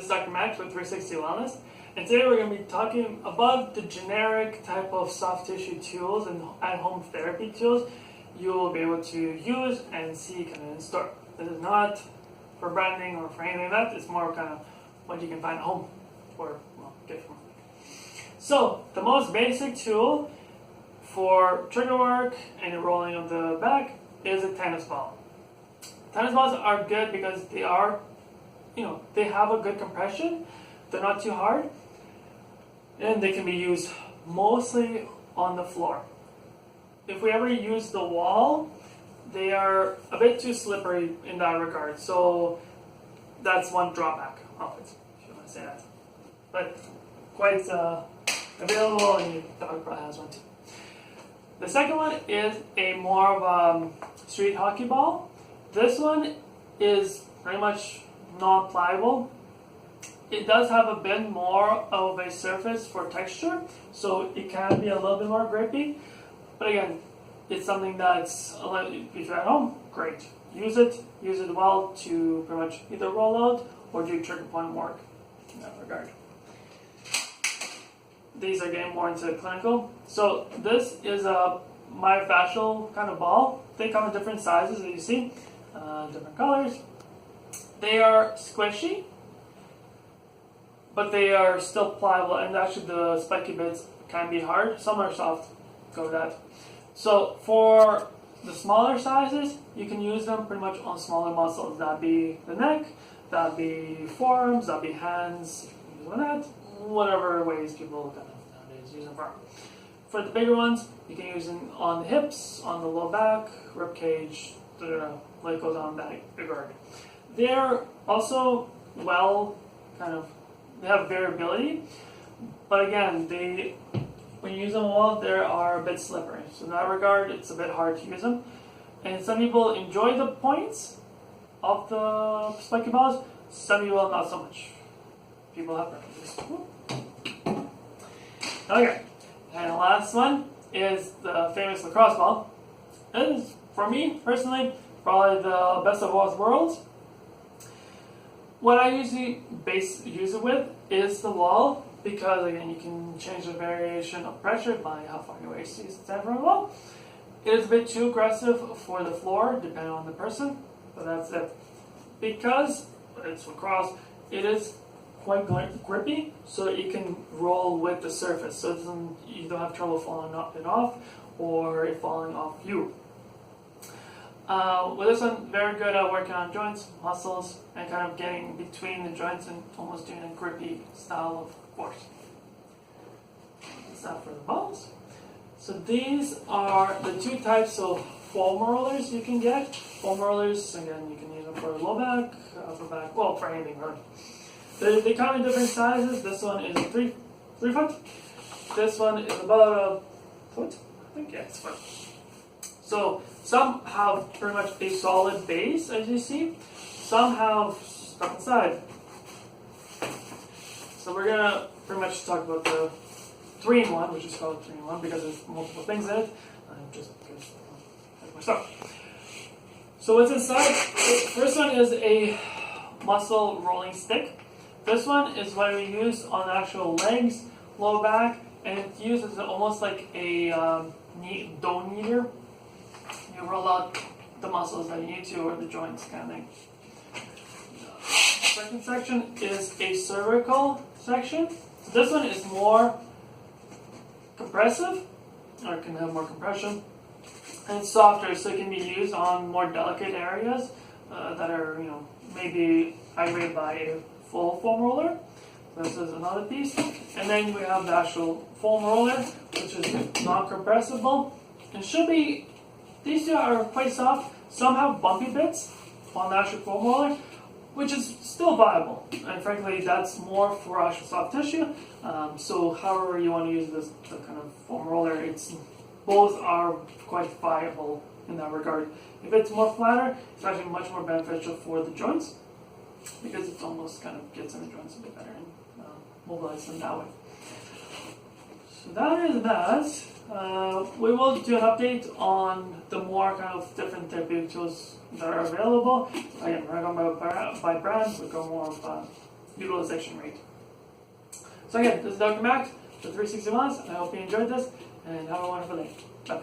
is Dr. Max with 360 Wellness, and today we're going to be talking about the generic type of soft tissue tools and at-home therapy tools you will be able to use and see kind of in store. This is not for branding or for anything like that. It's more kind of what you can find at home or get from home. So the most basic tool for trigger work and rolling of the back is a tennis ball. Tennis balls are good because they are, they have a good compression. They're not too hard, and they can be used mostly on the floor. If we ever use the wall, they are a bit too slippery in that regard. So that's one drawback of it, if you want to say that. But quite available, and your dog probably has one too. The second one is a more of a street hockey ball. This one is pretty much non-pliable. It does have a bit more of a surface for texture, so it can be a little bit more grippy. But again, it's something that's, if you're at home, great. Use it well to pretty much either roll out or do trigger point work in that regard. These are getting more into clinical. So this is a myofascial kind of ball. They come in different sizes, as you see, different colors. They are squishy, but they are still pliable, and actually the spiky bits can be hard. Some are soft, go with that. So for the smaller sizes, you can use them pretty much on smaller muscles. That'd be the neck, that'd be forearms, that'd be hands, use on that, whatever ways people kind of nowadays use them for. For the bigger ones, you can use them on the hips, on the low back, rib cage, like goes on that regard. They're also they have variability, but again, when you use them well, they are a bit slippery. So in that regard, it's a bit hard to use them. And some people enjoy the points of the spiky balls, some people not so much. People have preferences. Okay, and the last one is the famous lacrosse ball. It is, for me personally, probably the best of both worlds. What I usually use it with is the wall, because again, you can change the variation of pressure by how far your waist is from the wall. It is a bit too aggressive for the floor, depending on the person, but that's it. Because it's lacrosse, it is quite grippy, so you can roll with the surface, so you don't have trouble falling off or it falling off you. With this one, very good at working on joints, muscles, and kind of getting between the joints and almost doing a grippy style of force. That's that for the balls. So these are the two types of foam rollers you can get. Foam rollers, again, you can use them for low back, upper back, well, for anything really. They come in different sizes. This one is 3 foot. This one is about a foot. I think, yeah, it's a foot. So some have pretty much a solid base, as you see. Some have stuff inside. So we're gonna pretty much talk about the 3-in-1, which is called 3-in-1 because there's multiple things in it. Just because there's more stuff. So what's inside? The first one is a muscle rolling stick. This one is what we use on the actual legs, low back, and it's used as almost like a dough kneader. You roll out the muscles that you need to, or the joints kind of thing. The second section is a cervical section. So this one is more compressive, or can have more compression, and it's softer, so it can be used on more delicate areas that are, maybe aggravated by a full foam roller. This is another piece. And then we have the actual foam roller, which is non-compressible. And these two are quite soft. Some have bumpy bits on the actual foam roller, which is still viable. And frankly, that's more for actual soft tissue. So however you want to use the kind of foam roller, both are quite viable in that regard. If it's more flatter, it's actually much more beneficial for the joints, because it almost kind of gets in the joints a bit better and mobilize them that way. So that is that. We will do an update on the more kind of different therapeutic tools that are available. Again, we're not going by brand, we go more utilization rate. So again, this is Dr. Max, the 360 Wellness. I hope you enjoyed this, and have a wonderful day. Bye.